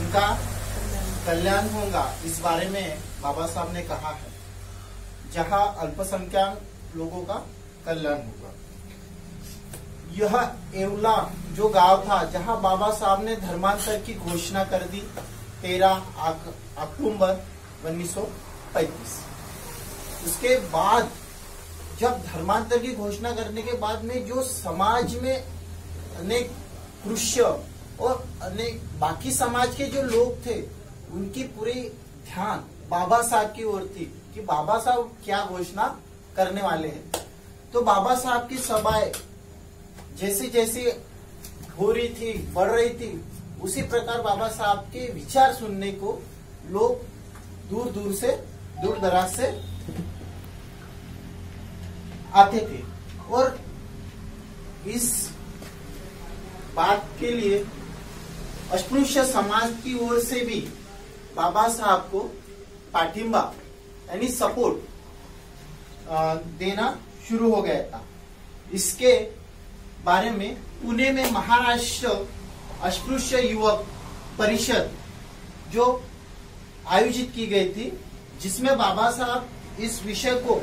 उनका कल्याण होगा, इस बारे में बाबा साहब ने कहा है, जहां अल्पसंख्यक लोगों का कल्याण होगा। यह येवला जो गांव था जहां बाबा साहब ने धर्मांतर की घोषणा कर दी 13 अक्टूबर 1935। उसके बाद जब धर्मांतर की घोषणा करने के बाद में जो समाज में अनेक कृष्य और अनेक बाकी समाज के जो लोग थे, उनकी पूरी ध्यान बाबा साहब की ओर थी कि बाबा साहब क्या घोषणा करने वाले हैं। तो बाबा साहब की सभाएं जैसे जैसे हो रही थी, बढ़ रही थी, उसी प्रकार बाबा साहब के विचार सुनने को लोग दूर दराज से आते थे। और इस बात के लिए अस्पृश्य समाज की ओर से भी बाबा साहब को पाठिंबा यानी सपोर्ट देना शुरू हो गया था। इसके बारे में पुणे में महाराष्ट्र अस्पृश्य युवक परिषद जो आयोजित की गई थी, जिसमें बाबा साहब इस विषय को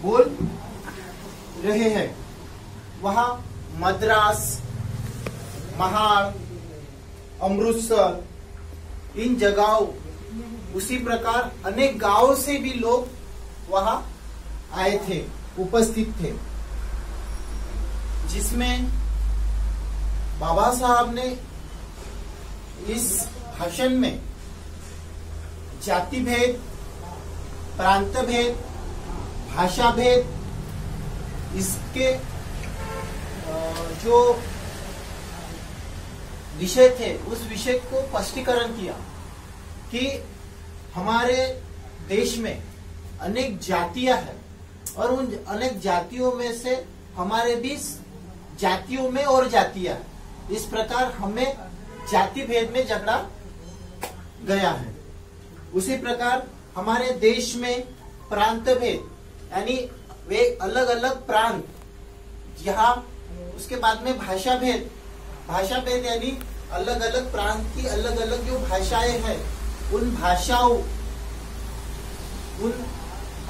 बोल रहे हैं। वहां मद्रास, महाड़, अमृतसर, इन जगहों, उसी प्रकार अनेक गांवों से भी लोग वहां आए थे, उपस्थित थे, जिसमें बाबा साहब ने इस भाषण में जाति भेद, प्रांत भेद, भाषा भेद, इसके जो विषय थे उस विषय को स्पष्टीकरण किया कि हमारे देश में अनेक जातियां हैं और उन अनेक जातियों में से हमारे बीच जातियों में और जातियां हैं। इस प्रकार हमें जाति भेद में झगड़ा गया है। उसी प्रकार हमारे देश में प्रांत भेद यानी वे अलग अलग प्रांत, यहाँ उसके बाद में भाषा भेद यानी अलग अलग प्रांत की अलग अलग जो भाषाएं हैं, उन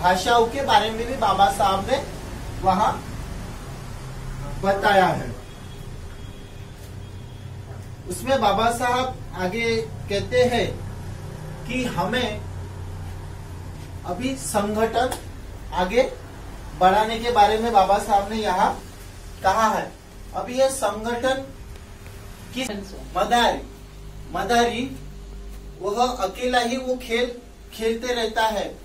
भाषाओं के बारे में भी बाबा साहब ने वहां बताया है। उसमें बाबा साहब आगे कहते हैं कि हमें अभी संगठन आगे बढ़ाने के बारे में बाबा साहब ने यहाँ कहा है। अभी यह संगठन की मदारी वह अकेला ही वो खेल खेलते रहता है,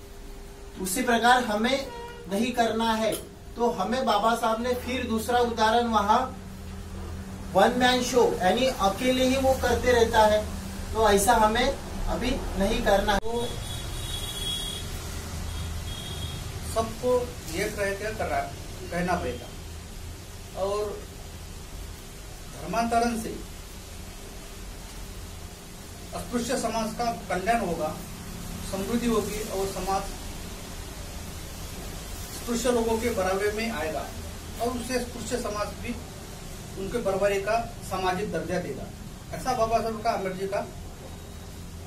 उसी प्रकार हमें नहीं करना है। तो हमें बाबा साहब ने फिर दूसरा उदाहरण वहां वन मैन शो यानी अकेले ही वो करते रहता है, तो ऐसा हमें अभी नहीं करना। तो सबको ये कहना पड़ेगा और धर्मांतरण से अस्पृश्य समाज का कल्याण होगा, समृद्धि होगी और समाज अस्पृश्य लोगों के बराबरी में आएगा और उससे अस्पृश्य समाज भी उनके बराबरी का सामाजिक दर्जा देगा। ऐसा बाबा साहब का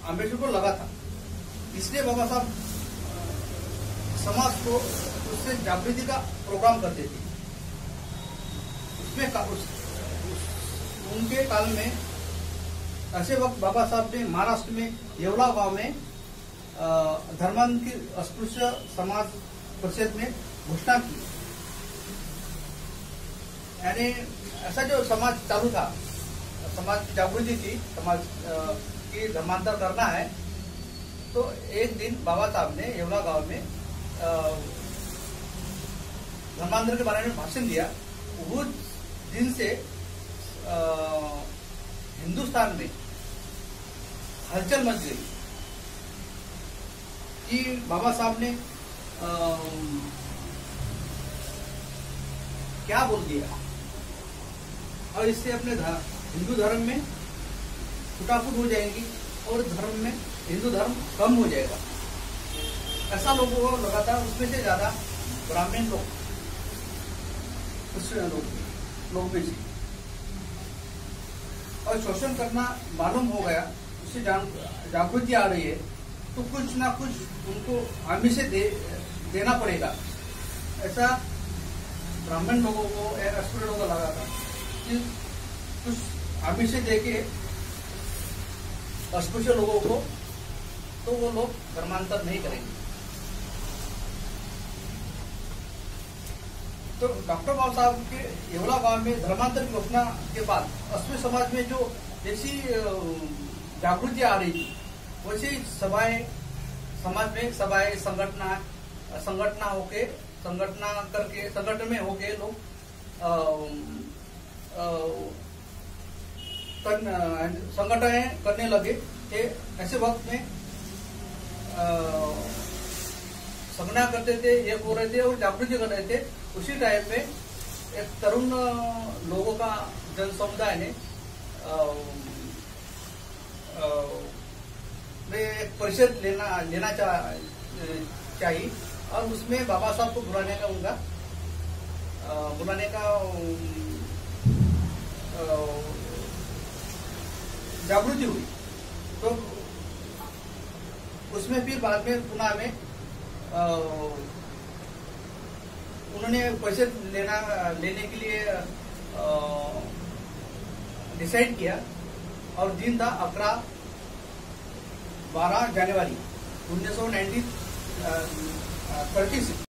अम्बेडकर को लगा था। इसलिए बाबा साहब समाज को उससे जागृति का प्रोग्राम करते थे। उसमें उनके काल में ऐसे वक्त बाबा साहब ने महाराष्ट्र में येवला गांव में धर्मांतर की अस्पृश्य समाज परिषद में घोषणा की। यानी ऐसा जो समाज चालू था, समाज की जागृति थी, समाज की धर्मांतर करना है, तो एक दिन बाबा साहब ने येवला गांव में धर्मांतर के बारे में भाषण दिया। वो दिन से हिंदुस्तान में हलचल मच गई कि बाबा साहब ने क्या बोल दिया और इससे अपने हिंदू धर्म में फुटाफुट हो जाएंगी और धर्म में हिंदू धर्म कम हो जाएगा। ऐसा लोगों को लगा था। उसमें से ज्यादा ब्राह्मण लोग भी थी और शोषण करना मालूम हो गया। उससे जागृति आ रही है, तो कुछ ना कुछ उनको आमिष से देना पड़ेगा। ऐसा ब्राह्मण लोगों को, अस्पृश्य लोगों को लगा था कि कुछ आमिष से देके अस्पृश्य लोगों को, तो वो लोग धर्मांतर नहीं करेंगे। तो डॉक्टर बाबा साहब के येवला गांव में धर्मांतर की घोषणा के बाद अस्पृश्य समाज में जो जैसी जागृति आ रही थी, वैसे सभाएं, समाज में सभाएं, संगठन में होके लोग संगठन करने लगे थे। ऐसे वक्त में संगठन करते थे, एक हो रहे थे और जागृति कर रहे थे। उसी टाइम पे एक तरुण लोगों का जन समुदाय ने एक परिषद लेना चाहिए और उसमें बाबा साहब को बुलाने का जागृति हुई। तो उसमें फिर बाद में पुणे में उन्होंने पैसे लेने के लिए डिसाइड किया और दिन था 12 जनवरी 1936।